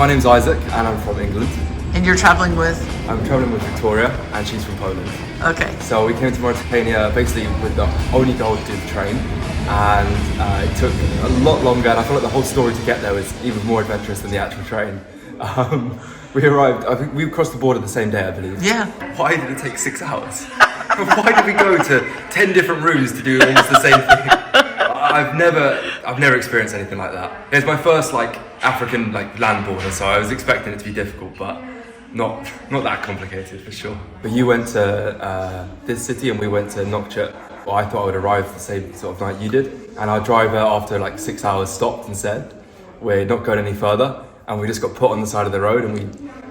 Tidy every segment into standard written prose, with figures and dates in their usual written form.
my name's Isaac and I'm from England. And you're traveling with? I'm traveling with Victoria and she's from Poland. Okay. So we came to Mauritania basically with the only goal to do the train, and it took a lot longer, and I feel like the whole story to get there was even more adventurous than the actual train. We arrived, I think we crossed the border the same day, I believe. Yeah. Why did it take 6 hours? Why did we go to 10 different routes to do almost the same thing? I've never experienced anything like that. It's my first African land border, so I was expecting it to be difficult, but not that complicated for sure. But you went to this city and we went to Nouakchott. Well, I thought I would arrive the same sort of night you did, and our driver after 6 hours stopped and said, "We're not going any further." And we just got put on the side of the road, and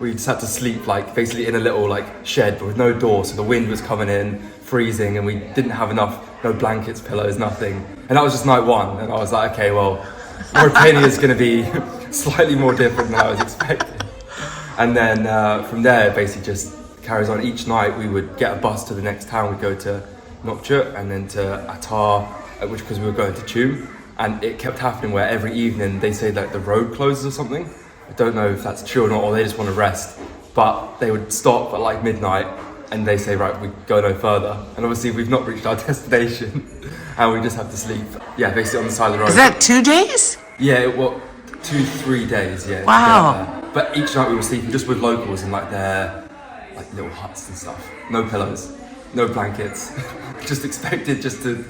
we just had to sleep basically in a little shed, but with no door, so the wind was coming in, freezing, and we didn't have no blankets, pillows, nothing. And that was just night one, and I was like, okay, well, Mauritania is going to be slightly more different than I was expecting. And then from there, it basically just carries on. Each night we would get a bus to the next town. We'd go to Nouakchott and then to atop, because we were going to Choum. And it kept happening where every evening they say the road closes or something. I don't know if that's true or not, or they just want to rest. But they would stop at midnight and they say, right, we go no further. And obviously we've not reached our destination and we just have to sleep. Yeah, basically on the side of the road. Is that 2 days? Yeah, 2-3 days, yeah. Wow. But each night we were sleeping just with locals in their little huts and stuff. No pillows, no blankets. Just expected just to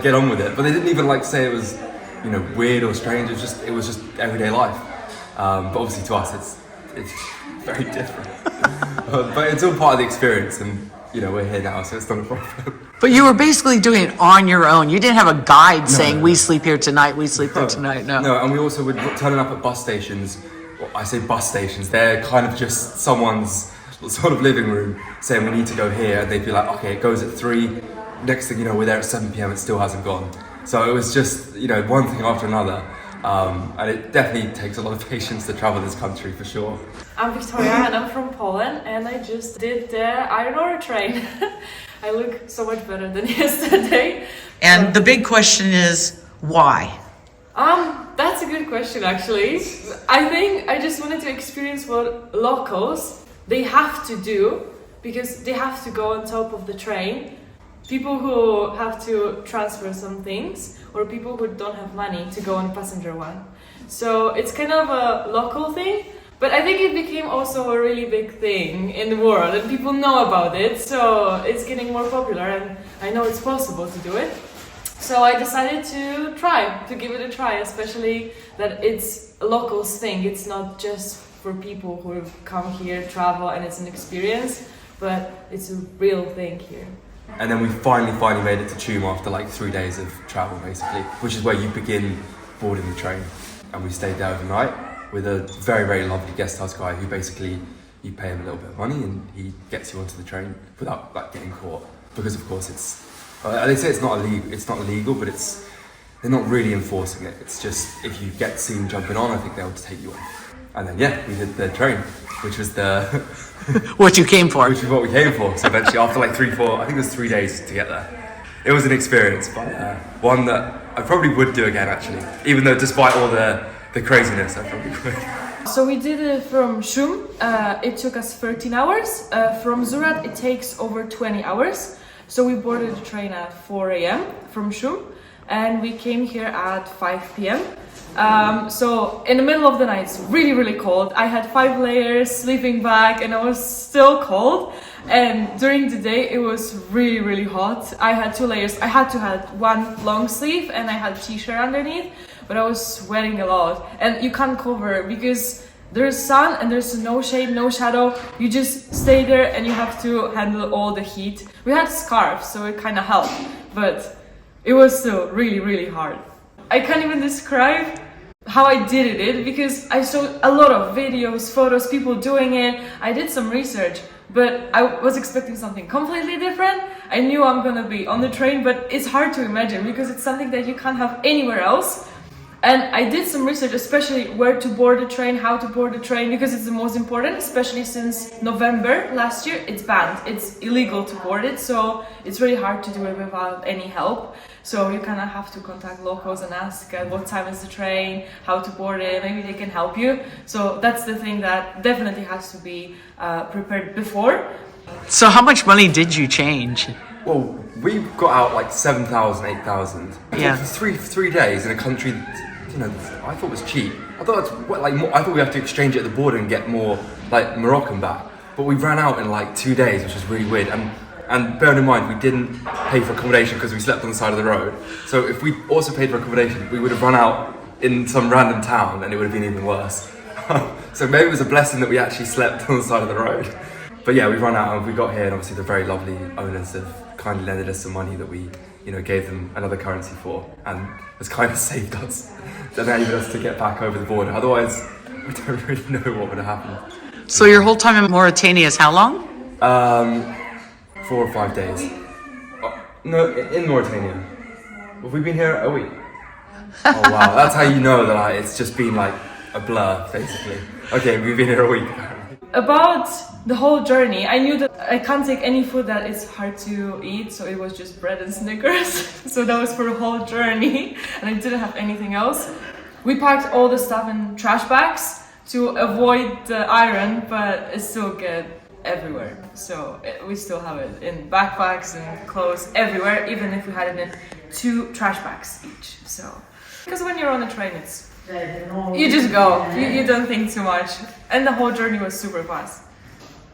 get on with it. But they didn't even say it was, weird or strange. It was just everyday life. But obviously to us it's very different. But it's all part of the experience, and we're here now, so it's not a problem. But you were basically doing it on your own. You didn't have a guide saying, we sleep here tonight, we sleep here tonight, no. No, and we also would turn up at bus stations. Well, I say bus stations, they're kind of just someone's sort of living room saying we need to go here, and they'd be like, okay, it goes at 3, next thing you know, we're there at 7 p.m, it still hasn't gone. So it was just, one thing after another. And it definitely takes a lot of patience to travel this country, for sure. I'm Victoria and I'm from Poland, and I just did the iron ore train. I look so much better than yesterday. And the big question is, why? That's a good question actually. I think I just wanted to experience what locals, they have to do, because they have to go on top of the train. People who have to transfer some things, or people who don't have money to go on passenger one. So it's kind of a local thing, but I think it became also a really big thing in the world, and people know about it, so it's getting more popular, and I know it's possible to do it. So I decided to give it a try, especially that it's a locals thing. It's not just for people who have come here, travel, and it's an experience, but it's a real thing here. And then we finally made it to Choum after 3 days of travel, basically, which is where you begin boarding the train. And we stayed there overnight with a very, very lovely guest house guy who basically, you pay him a little bit of money and he gets you onto the train without getting caught. Because of course they say it's not illegal, but they're not really enforcing it. It's just, if you get seen jumping on, I think they'll just take you on. And then yeah, we did the train, which was what you came for. Which is what we came for. So eventually after 3-4, I think it was 3 days to get there. It was an experience, but one that I probably would do again actually. Even though despite all the craziness, I probably would. So we did it from Choum. It took us 13 hours. From Zurat it takes over 20 hours. So we boarded the train at 4 a.m. from Choum, and we came here at 5 p.m. So in the middle of the night, it's really, really cold. I had 5 layers, sleeping bag, and I was still cold. And during the day, it was really, really hot. I had 2 layers. I had to have one long sleeve and I had a t-shirt underneath, but I was sweating a lot. And you can't cover because there's sun and there's no shade, no shadow. You just stay there and you have to handle all the heat. We had scarves, so it kind of helped, but it was still really, really hard. I can't even describe how I did it because I saw a lot of videos, photos, people doing it. I did some research, but I was expecting something completely different. I knew I'm gonna be on the train, but it's hard to imagine because it's something that you can't have anywhere else. And I did some research, especially where to board the train, how to board the train, because it's the most important, especially since November last year, it's banned. It's illegal to board it, so it's really hard to do it without any help. So you kind of have to contact locals and ask what time is the train, how to board it, maybe they can help you. So that's the thing that definitely has to be prepared before. So how much money did you change? Well, we got out like 7,000, 8,000. Yeah. For three days in a country, you know, I thought was cheap. I thought I thought we have to exchange it at the border and get more like Moroccan back. But we ran out in like 2 days, which was really weird. And bearing in mind, we didn't pay for accommodation because we slept on the side of the road. So if we also paid for accommodation, we would have run out in some random town and it would have been even worse. So maybe it was a blessing that we actually slept on the side of the road. But yeah, we ran out and we got here, and obviously the very lovely owners have kindly lended us some money that we, you know, gave them another currency for, and has kind of saved us, enabled us to get back over the border. Otherwise, we don't really know what would have happened. So your whole time in Mauritania is how long? 4 or 5 days. No, in Mauritania. Have we been here a week? Oh wow, that's how you know that it's just been like a blur, basically. Okay, we've been here a week. About the whole journey, I knew that I can't take any food that is hard to eat, so it was just bread and Snickers. So that was for the whole journey, and I didn't have anything else. We packed all the stuff in trash bags to avoid the iron, but it still get everywhere. So we still have it in backpacks and clothes everywhere, even if we had it in 2 trash bags each. So, because when you're on a train, you just go, you don't think too much, and the whole journey was super fast.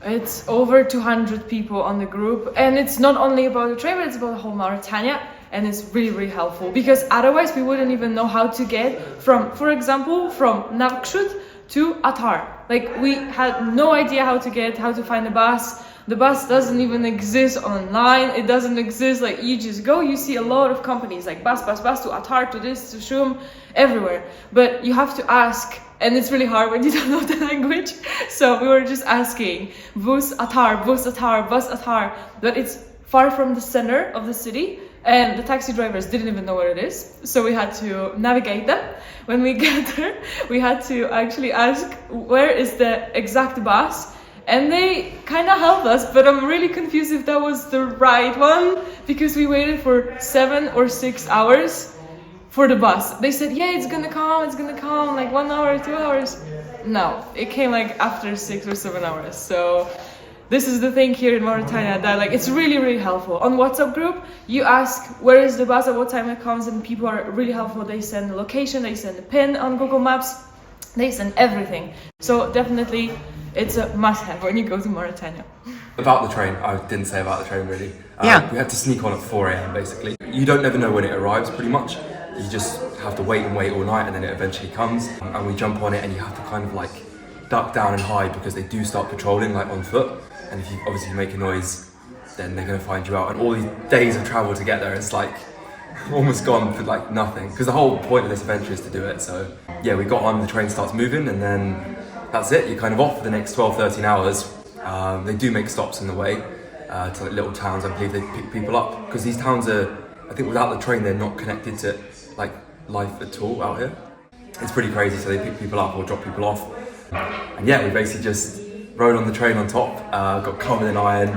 It's over 200 people on the group, and it's not only about the train, but it's about the whole Mauritania, and it's really helpful, because otherwise we wouldn't even know how to get from, for example, from Nouakchott to Atop. Like, we had no idea how to find a bus. The bus doesn't even exist online. It doesn't exist. Like, you just go, you see a lot of companies like bus to Atop, to this, to Choum, everywhere. But you have to ask, and it's really hard when you don't know the language. So we were just asking, bus Atop, bus Atop. But it's far from the center of the city, and the taxi drivers didn't even know where it is. So we had to navigate them. When we get there, we had to actually ask, where is the exact bus? And they kind of helped us, but I'm really confused if that was the right one, because we waited for 7 or 6 hours for the bus. They said, yeah, it's gonna come, like 1 hour, 2 hours. No, it came like after 6 or 7 hours. So this is the thing here in Mauritania, that like it's really helpful. On WhatsApp group, you ask where is the bus, at what time it comes, and people are really helpful. They send the location, they send the pin on Google Maps, they send everything. So definitely it's a must-have when you go to Mauritania. About the train, I didn't say about the train really. Yeah. We had to sneak on at 4 a.m. basically. You don't never know when it arrives pretty much. You just have to wait all night, and then it eventually comes. And we jump on it, and you have to kind of like duck down and hide, because they do start patrolling like on foot. And if you obviously make a noise, then they're going to find you out. And all these days of travel to get there, it's like almost gone for like nothing. Because the whole point of this adventure is to do it. So yeah, we got on, the train starts moving, and then that's it. You're kind of off for the next 12, 13 hours. They do make stops in the way to like little towns. I believe they pick people up, because these towns are, I think without the train, they're not connected to like life at all out here. It's pretty crazy. So they pick people up or drop people off. And yeah, we basically just rode on the train on top, got covered in iron,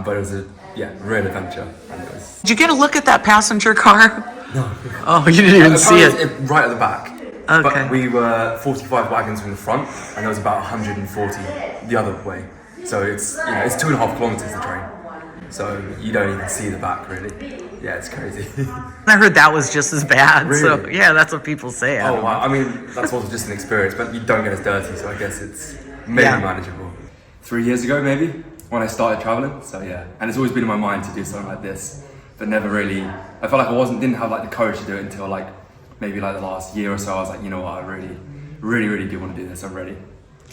but it was a real adventure. And it was... Did you get a look at that passenger car? No. Oh, you didn't even see it. Right at the back. Okay. But we were 45 wagons from the front, and there was about 140 the other way. So it's, you know, it's 2.5 kilometers the train. So you don't even see the back really. Yeah, it's crazy. I heard that was just as bad. Really? So yeah, that's what people say. Oh wow, I mean, that's also just an experience, but you don't get as dirty, so I guess it's maybe manageable. 3 years ago maybe, when I started traveling, so yeah. And it's always been in my mind to do something like this, but never really, I felt like I didn't have like the courage to do it until like, maybe like the last year or so. I was like, you know what, I really do want to do this, I'm ready.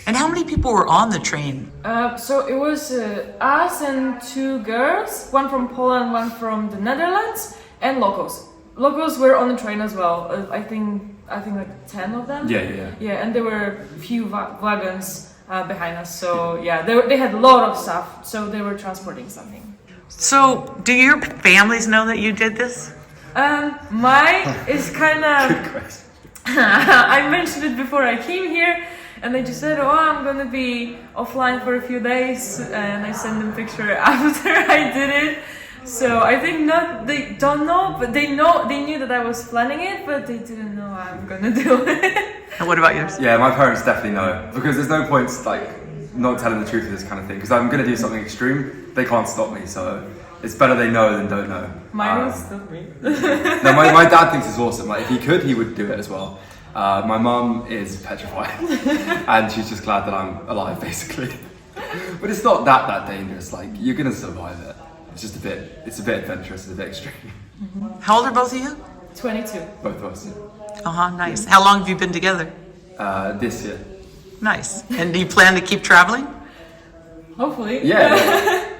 And how many people were on the train? So it was us and 2 girls, one from Poland, one from the Netherlands, and locals. Locals were on the train as well. I think like 10 of them. Yeah, and there were a few wagons behind us. So yeah, they had a lot of stuff. So they were transporting something. So do your families know that you did this? Mine is kind of. Good question. I mentioned it before I came here. And they just said, oh, I'm gonna be offline for a few days, and I sent them a picture after I did it. So I think not they don't know, but they knew that I was planning it, but they didn't know I'm gonna do it. And what about yours? Yeah, my parents definitely know, because there's no point like not telling the truth of this kind of thing, because I'm gonna do something extreme, they can't stop me, so it's better they know than don't know. Mine will stop me. No, my dad thinks it's awesome. Like if he could, he would do it as well. My mum is petrified, and she's just glad that I'm alive, basically. But it's not that dangerous. Like you're gonna survive it. It's a bit adventurous, it's a bit extreme. How old are both of you? 22. Both of us. Nice. How long have you been together? This year. Nice. And do you plan to keep traveling? Hopefully. Yeah.